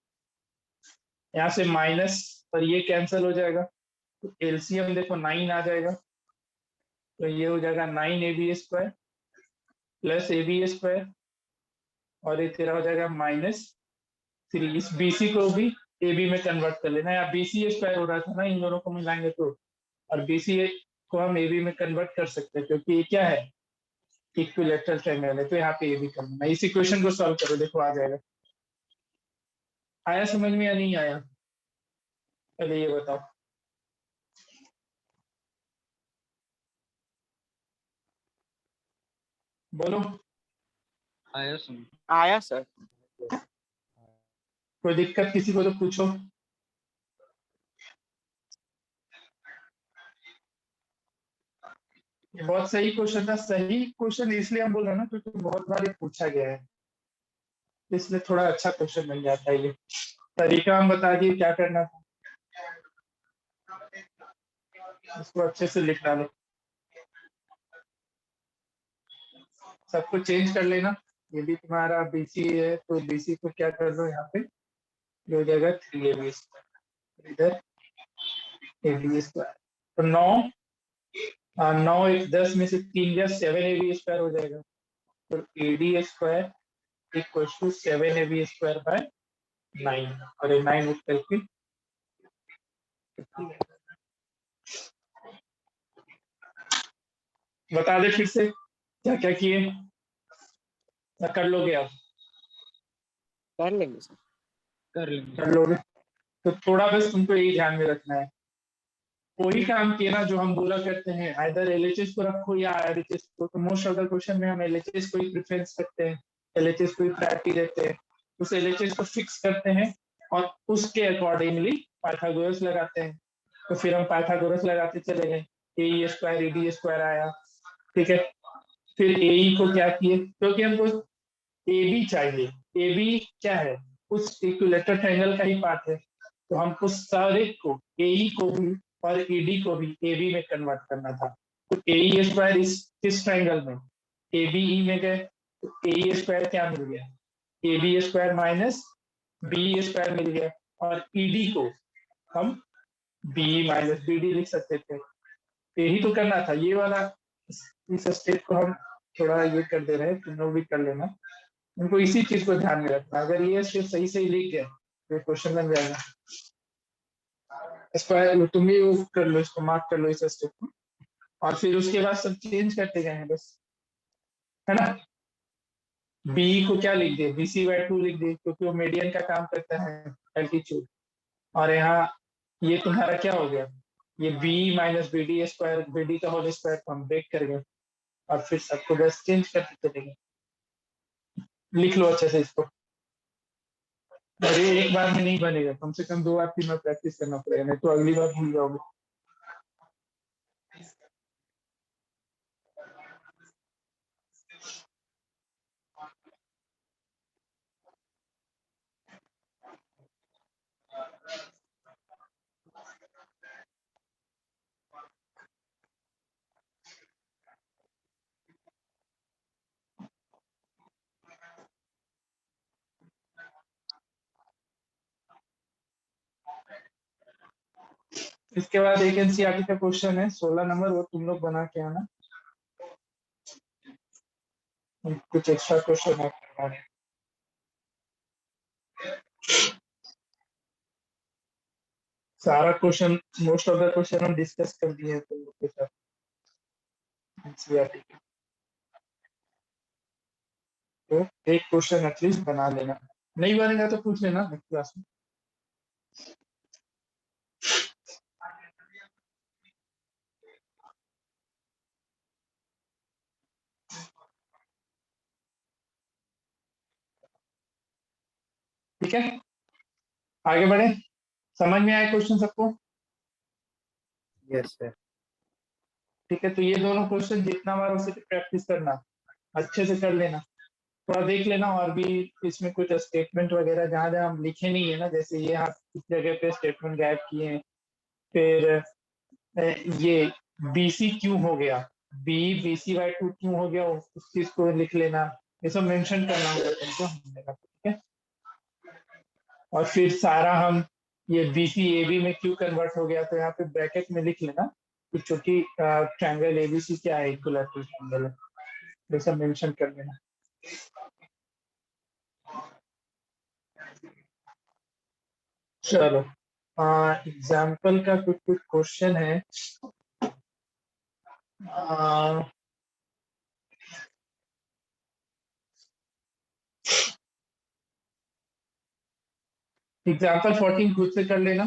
यहाँ से माइनस और ये कैंसिल हो जाएगा, तो एलसीएम देखो 9 आ जाएगा, तो ये हो जाएगा 9 AB square plus AB square, और ये तेरा हो जाएगा -3, इस BC को भी AB में कन्वर्ट कर लेना, या BC स्क्वायर हो रहा था ना, इन दोनों को मिलाएंगे तो, और BC को हम AB में कन्वर्ट कर सकते हैं क्योंकि ये क्या है, इक्विलैटरल ट्रायंगल है, तो यहाँ पे AB कर लेना। इस इक्वेशन को सॉल्व करो, देखो आ जाएगा। आया समझ में या नहीं आया, पहले ये बताओ, बोलो, आया सर। कोई दिक्कत किसी को तो पूछो। ये बहुत सही क्वेश्चन था, सही क्वेश्चन इसलिए हम बोल रहे हैं ना क्योंकि बहुत बार ये पूछा गया है, इसलिए थोड़ा अच्छा क्वेश्चन बन जाता है। ये तरीका हम बता दिए क्या करना था, इसको अच्छे से लिख डालो, सबको चेंज कर लेना, ये भी तुम्हारा बीसी है तो बीसी को क्या कर दो, यहाँ पे ये हो जाएगा 3AB स्क्वायर, इधर AB स्क्वायर, तो 9 एक 10 में से 3 या 7AB स्क्वायर हो जाएगा, तो AD square equal to 7AB square by 9, और ये 9 निकल के बता दे फिर से क्या क्या किए, क्या कर लोगे आप, कर लेंगे सर। कर लोगे, तो थोड़ा बस तुमको यही ध्यान में रखना है, कोई काम किए ना जो हम बोला करते हैं आइदर एलएचएस को रखो या आरएचएस को, तो मोस्ट ऑफ द क्वेश्चन में हम एलएचएस को ही प्रेफरेंस करते हैं, एलएचएस को ही प्रायोरिटी देते हैं, उस एलएचएस को फिक्स करते हैं और उसके अकॉर्डिंगली पाइथागोरस लगाते हैं, तो फिर हम पाइथागोरस लगाते चले गए, ए स्क्वायर एडी स्क्वायर आया, ठीक है, फिर ए को क्या किए, क्योंकि हमको ए बी चाहिए, ए बी क्या है, उस इक्विलैटरल ट्रायंगल का ही पार्ट है, तो हमको सारे को ए को भी और ईडी को भी ए बी में कन्वर्ट करना था, तो ए स्क्वायर इस किस ट्रायंगल में ए बी ई में गए, तो ए स्क्वायर क्या मिल गया, A B square minus B square मिल गया, और ईडी को हम बी माइनस बी डी लिख सकते थे, यही तो करना था, ये वाला इस स्टेप को हम थोड़ा ये कर दे रहे हैं, तुम लोग भी कर लेना, उनको इसी चीज को ध्यान में रखना, अगर ये स्टेप सही सही लिख गए तो क्वेश्चन बन जाएगा। स्क्वायर तुम भी वो कर लो, इसको मार्क कर लो इस स्टेप को, और फिर उसके बाद सब चेंज करते गए हैं बस, है ना। बी को क्या लिख दे, BC/2 लिख दे, क्योंकि वो मीडियन का काम करता है, एल्टीट्यूड। और यहाँ ये तुम्हारा क्या हो गया, ये B माइनस BD² BD का होल स्क्वायर को हम ब्रेक कर गए, और फिर सबको बस चेंज करते चलेंगे। लिख लो अच्छे से इसको, और ये एक बार में नहीं बनेगा, कम से कम 2 बार 3 बार प्रैक्टिस करना पड़ेगा, नहीं तो अगली बार भूल जाओगे। इसके बाद एक एनसीईआरटी का क्वेश्चन है 16 नंबर, वो तुम लोग बना के आना, कुछ एक्स्ट्रा क्वेश्चन है करवाने। सारा question, most of the question हम डिस्कस कर दिए हैं तुम लोग के साथ एनसीईआरटी के, तो एक क्वेश्चन एटलीस्ट बना लेना, नहीं बनेगा तो पूछ लेना नेक्स्ट क्लास में। ठीक है, आगे बढ़े, समझ में आया क्वेश्चन सबको? Yes sir. ठीक है, तो ये दोनों क्वेश्चन जितना बार उसे प्रैक्टिस करना, अच्छे से कर लेना, थोड़ा देख लेना, और भी इसमें कुछ स्टेटमेंट वगैरह जहाँ जहाँ हम लिखे नहीं है ना, जैसे ये आप इस जगह पे स्टेटमेंट गायब किए हैं, फिर ये BC क्यों हो गया, B BC/2 क्यों हो गया, उस चीज को लिख लेना, ये सब मेंशन करना होगा तुमको, ठीक है। और फिर सारा हम ये BC AB में क्यों कन्वर्ट हो गया, तो यहाँ पे ब्रैकेट में लिख लेना कि चूंकि ट्रायंगल ABC क्या है, इक्विलैटरल ट्रायंगल है, ये सब मेंशन कर लेना। चलो, एग्जाम्पल का कुछ कुछ क्वेश्चन है। एग्जाम्पल 14 खुद से कर लेना।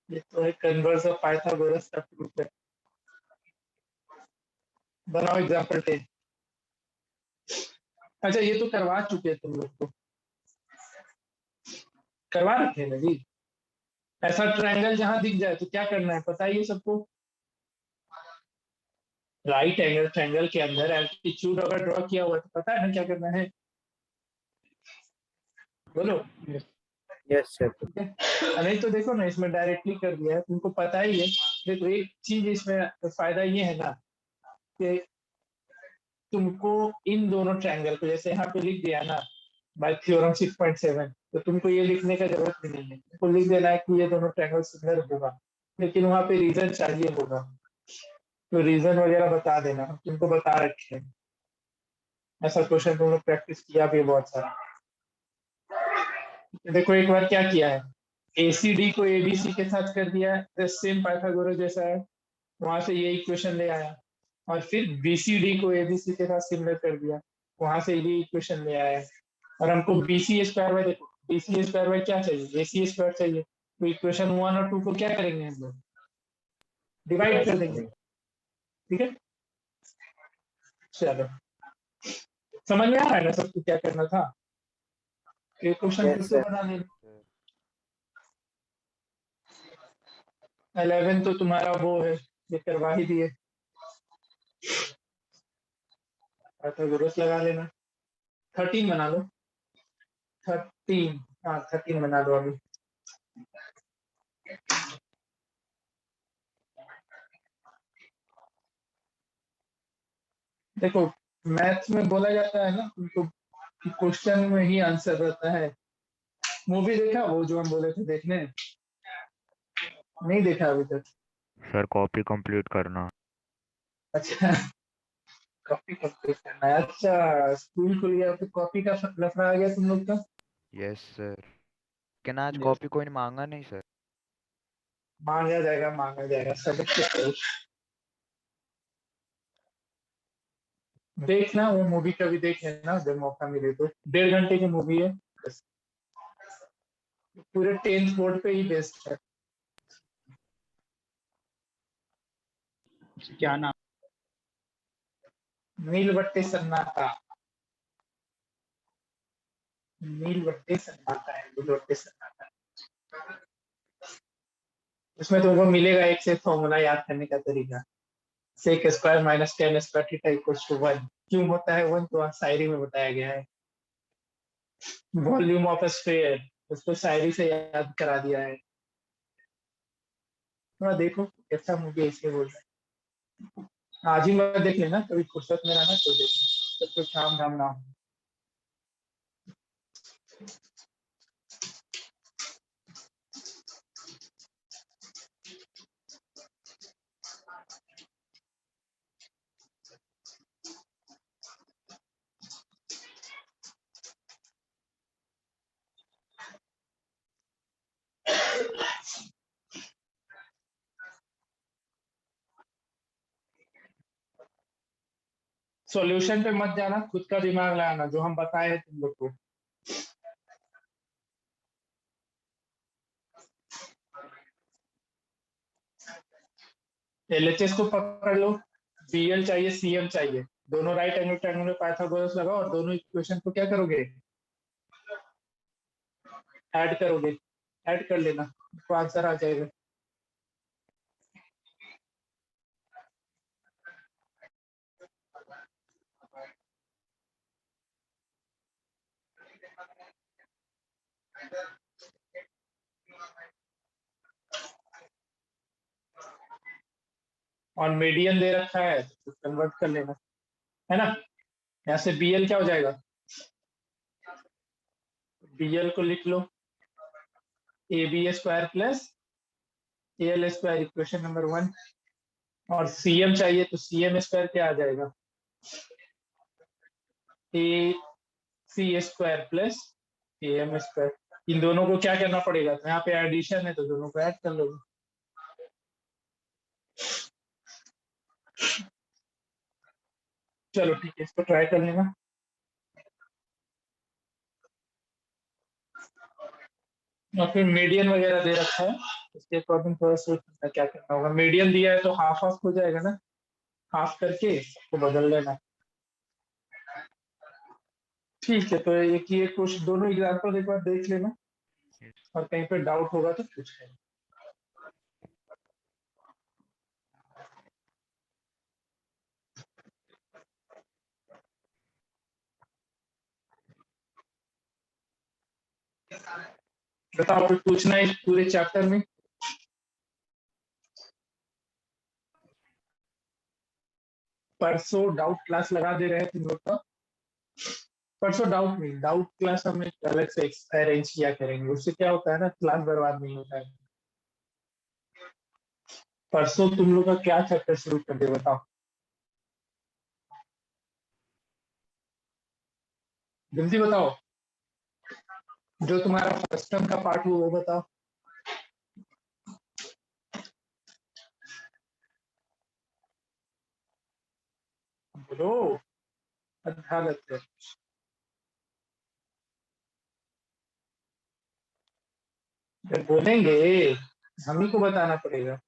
ये तो है कन्वर्स ऑफ पाइथागोरस का प्रूफ है। बनाओ एग्जाम्पल 10। अच्छा, ये तो करवा चुके हैं तुम लोग को, करवा रखे हैं ना जी। ऐसा ट्रायंगल जहां दिख जाए तो क्या करना है पता है ये सबको, राइट एंगल ट्रायंगल के अंदर एल्टीट्यूड अगर ड्रॉ किया हुआ है तो पता है ना क्या करना है, बोलो। Yes sir. ठीक है, नहीं तो देखो ना, इसमें डायरेक्टली कर दिया है, तुमको पता ही है। देखो एक चीज इसमें फायदा ये है ना कि तुमको इन दोनों ट्रायंगल को, जैसे यहाँ पे लिख दिया ना बाय थ्योरम 6.7, तो तुमको ये लिखने का जरूरत भी नहीं है, तुमको लिख देना है कि ये दोनों ट्रायंगल सिमिलर होगा, लेकिन वहाँ पे रीजन चाहिए होगा, तो रीजन वगैरह बता देना, तुमको बता रखे हैं। ऐसा क्वेश्चन तुम लोग प्रैक्टिस किया भी है बहुत सारा। देखो एक बार क्या किया है, ACD को ABC के साथ कर दिया है, सेम पाइथागोरस जैसा है, वहां से ये इक्वेशन ले आया, और फिर BCD को ABC के साथ सिमिलर कर दिया, वहां से ये इक्वेशन ले आया, और हमको BC² देखो, BC² क्या चाहिए, AC² चाहिए, तो इक्वेशन 1 और 2 को क्या करेंगे हम लोग, डिवाइड कर देंगे। ठीक है, चलो समझ में आ रहा है ना सबको क्या करना था, एक क्वेश्चन फिर यस से सर। बना लेना। 11 तो तुम्हारा वो है, ये करवा ही दिए, पाइथागोरस लगा लेना। 13 बना लो, 13, हाँ 13 बना दो अभी। देखो मैथ्स में बोला जाता है ना तुमको कि क्वेश्चन में ही आंसर रहता है। मूवी देखा वो जो हम बोले थे देखने, नहीं देखा अभी तक? सर कॉपी कंप्लीट करना। अच्छा, कॉपी कंप्लीट करना है। अच्छा, स्कूल खुल गया तो कॉपी का लफड़ा आ गया तुम लोग का। Yes sir. लेकिन आज Yes. कॉपी कोई ने मांगा नहीं सर। मांगा जाएगा सब कुछ करो। देखना वो मूवी कभी देख लेना जब मौका मिले तो। 1.5 घंटे की मूवी है बस। पूरे 10th बोर्ड पे ही बेस्ड है। क्या नाम? नीलवट्टे सन्नाटा। नीलवट्टे सन्नाटा है, नीलवट्टे सन्नाटा। उसमें तुमको मिलेगा एक से फॉर्मूला याद करने का तरीका। Sec square minus tan square theta equals to 1। क्यों होता है 1 तो शायरी में बताया गया है। वॉल्यूम ऑफ स्फीयर उसको शायरी से याद करा दिया है। थोड़ा देखो कैसा मूवी है इसलिए बोल रहा है। आज ही मैं देख लेना, कभी फुर्सत में रहना तो देखना, तब तो शाम धाम ना हो। सॉल्यूशन पे मत जाना, खुद का दिमाग लगाना जो हम बताए हैं तुम लोग को। एलएचएस को पकड़ लो, बीएल चाहिए, सीएम चाहिए। दोनों राइट एंगल ट्रायंगल में पाइथागोरस लगाओ और दोनों इक्वेशन को क्या करोगे, ऐड करोगे। ऐड कर लेना तो आंसर आ जाएगा। और मीडियन दे रखा है तो कन्वर्ट कर लेना, है ना। यहाँ से बीएल क्या हो जाएगा, बीएल को लिख लो A B square plus L square, equation number 1। और सीएम चाहिए तो सीएम स्क्वायर क्या आ जाएगा, A C square plus A M square. इन दोनों को क्या करना पड़ेगा, तो यहाँ पे एडिशन है तो दोनों को ऐड कर लोगे। चलो ठीक है, इसको ट्राई कर लेना। और फिर मीडियन वगैरह दे रखा है, उसके अकॉर्डिंग थोड़ा सोचना क्या करना होगा। मीडियन दिया है तो हाफ हाफ हो जाएगा ना, हाफ करके इसको बदल लेना। ठीक है, तो एक ये कुछ दोनों एग्जाम्पल एक बार देख लेना, और कहीं पे डाउट होगा तो पूछ लेना। बताओ कुछ पूछना है इस पूरे चैप्टर में। परसों डाउट क्लास लगा दे रहे हैं तुम लोग का। परसों डाउट नहीं, डाउट क्लास हम एक अलग से अरेंज किया करेंगे। उससे क्या होता है ना, क्लास बर्बाद नहीं होता है। परसों तुम लोग का क्या चैप्टर शुरू कर दे बताओ, जल्दी बताओ। जो तुम्हारा फर्स्ट टर्म का पार्ट हो वो बताओ। बोलो, अदालत है। जब बोलेंगे हम ही को बताना पड़ेगा।